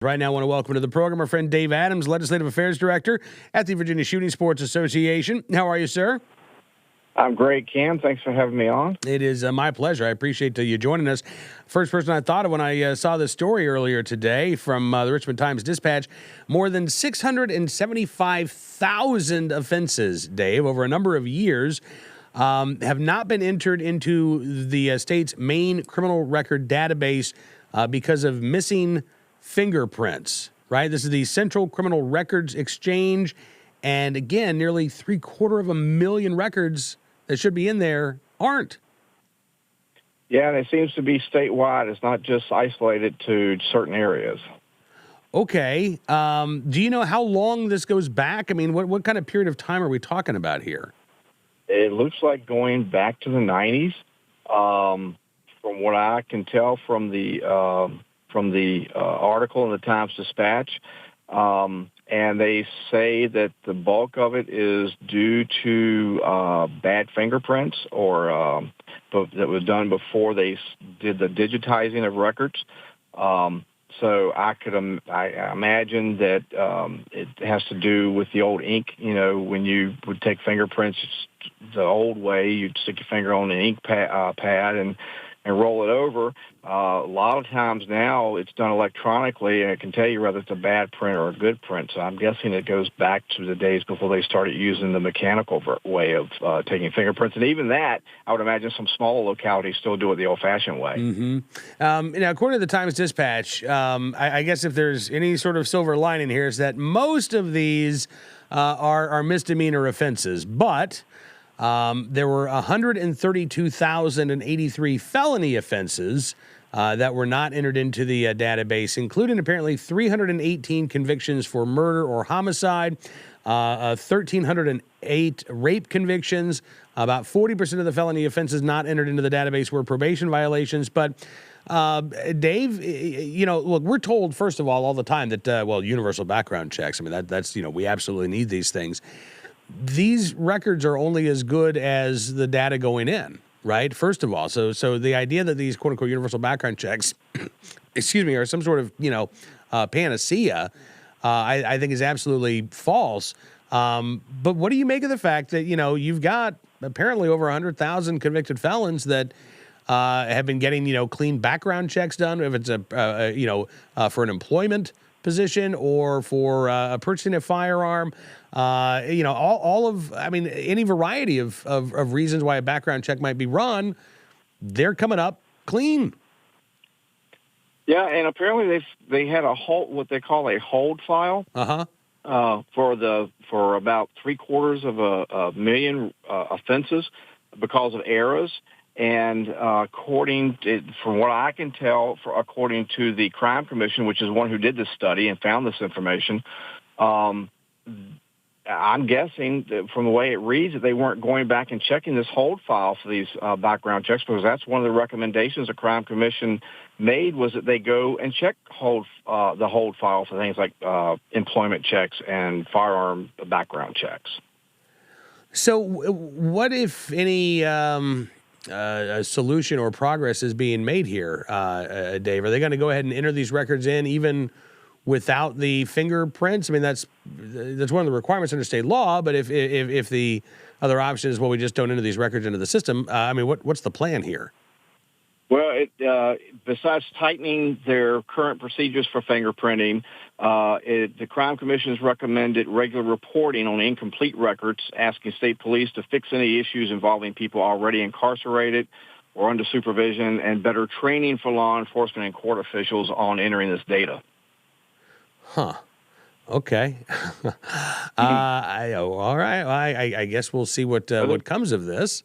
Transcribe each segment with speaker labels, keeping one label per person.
Speaker 1: Right now, I want to welcome to the program our friend Dave Adams, Legislative Affairs Director at the Virginia Shooting Sports Association. How are you, sir?
Speaker 2: I'm great, Cam. Thanks for having me on.
Speaker 1: It is my pleasure. I appreciate you joining us. First person I thought of when I saw this story earlier today from the Richmond Times-Dispatch, more than 675,000 offenses, Dave, over a number of years, have not been entered into the state's main criminal record database because of missing fingerprints, right? This is the Central Criminal Records Exchange. And again, nearly 750,000 records that should be in there aren't.
Speaker 2: Yeah, and it seems to be statewide. It's not just isolated to certain areas.
Speaker 1: Okay. Do you know how long this goes back? I mean, what kind of period of time are we talking about here?
Speaker 2: It looks like going back to the 90s. From what I can tell from the article in the Times-Dispatch, and they say that the bulk of it is due to bad fingerprints or that was done before they did the digitizing of records. So I imagine that it has to do with the old ink. You know, when you would take fingerprints the old way, you'd stick your finger on an ink pad and roll it over. A lot of times now it's done electronically, and it can tell you whether it's a bad print or a good print. So I'm guessing it goes back to the days before they started using the mechanical way of taking fingerprints. And even that, I would imagine some smaller localities still do it the old-fashioned way.
Speaker 1: Mm-hmm. Now, according to the Times-Dispatch, I guess if there's any sort of silver lining here, is that most of these are misdemeanor offenses, but there were 132,083 felony offenses that were not entered into the database, including apparently 318 convictions for murder or homicide, 1,308 rape convictions. About 40% of the felony offenses not entered into the database were probation violations. But Dave, you know, look, we're told, first of all the time that, universal background checks. I mean, that's, we absolutely need these things. These records are only as good as the data going in, right? First of all, so the idea that these quote unquote universal background checks, are some sort of panacea, I think is absolutely false. But what do you make of the fact that you've got apparently over 100,000 convicted felons that have been getting clean background checks done, if it's for an employment position or for purchasing a firearm. Any variety of reasons why a background check might be run, they're coming up clean.
Speaker 2: Yeah, and apparently they had what they call a hold file. For about 750,000 offenses because of errors. And from what I can tell, according to the Crime Commission, which is one who did this study and found this information, I'm guessing that from the way it reads that they weren't going back and checking this hold file for these background checks, because that's one of the recommendations the Crime Commission made, was that they go and check the hold file for things like employment checks and firearm background checks.
Speaker 1: So what, if any, a solution or progress is being made here, Dave? Are they going to go ahead and enter these records in even without the fingerprints? I mean, that's one of the requirements under state law. But if the other option is, well, we just don't enter these records into the system, what's the plan here?
Speaker 2: Well, besides tightening their current procedures for fingerprinting, the Crime Commission has recommended regular reporting on incomplete records, asking state police to fix any issues involving people already incarcerated or under supervision, and better training for law enforcement and court officials on entering this data.
Speaker 1: Huh. Okay. All right. I guess we'll see what comes of this.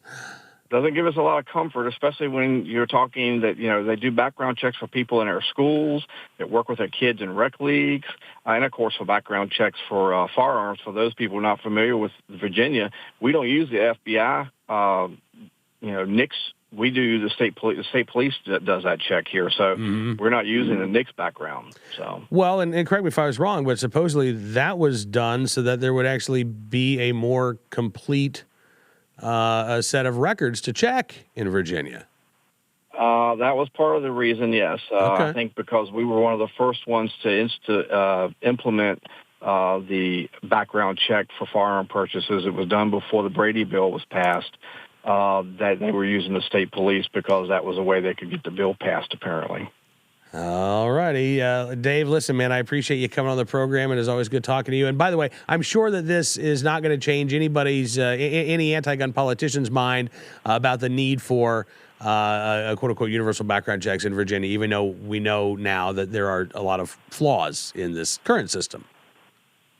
Speaker 2: Doesn't give us a lot of comfort, especially when you're talking that, they do background checks for people in our schools that work with their kids in rec leagues, and, of course, for background checks for firearms. For those people not familiar with Virginia, we don't use the FBI, NICS. We do the state police. The state police that does that check here, so we're not using the NICS background. So
Speaker 1: well, and correct me if I was wrong, but supposedly that was done so that there would actually be a more complete a set of records to check in Virginia.
Speaker 2: That was part of the reason, yes. I
Speaker 1: Okay.
Speaker 2: think because we were one of the first ones to implement the background check for firearm purchases. It was done before the Brady bill was passed. That they were using the state police because that was a way they could get the bill passed, apparently.
Speaker 1: All righty. Dave, listen, man, I appreciate you coming on the program, and it's always good talking to you. And by the way, I'm sure that this is not going to change anybody's, any anti-gun politician's mind about the need for a quote-unquote universal background checks in Virginia, even though we know now that there are a lot of flaws in this current system.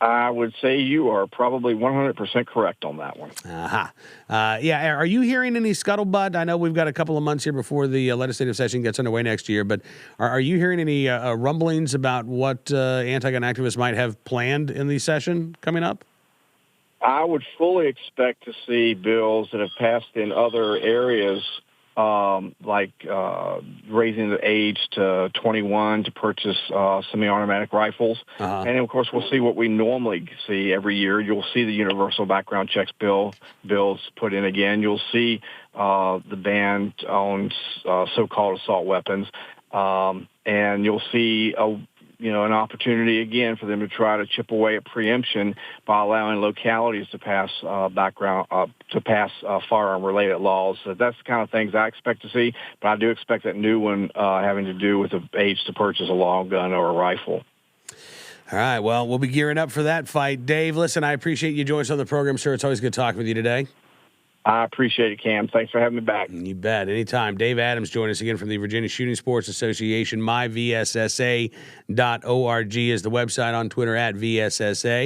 Speaker 2: I would say you are probably 100% correct on that one.
Speaker 1: Aha. Yeah, are you hearing any scuttlebutt? I know we've got a couple of months here before the legislative session gets underway next year, but are you hearing any rumblings about what anti-gun activists might have planned in the session coming up?
Speaker 2: I would fully expect to see bills that have passed in other areas, like raising the age to 21 to purchase semi-automatic rifles. And, of course, we'll see what we normally see every year. You'll see the universal background checks bills put in again. You'll see the ban on so-called assault weapons. And you'll see an opportunity again for them to try to chip away at preemption by allowing localities to pass firearm-related laws. So that's the kind of things I expect to see. But I do expect that new one having to do with the age to purchase a long gun or a rifle.
Speaker 1: All right. Well, we'll be gearing up for that fight. Dave, listen, I appreciate you joining us on the program, sir. It's always good talking with you today.
Speaker 2: I appreciate it, Cam. Thanks for having me back.
Speaker 1: You bet. Anytime. Dave Adams joining us again from the Virginia Shooting Sports Association. MyVSSA.org is the website, on Twitter at VSSA.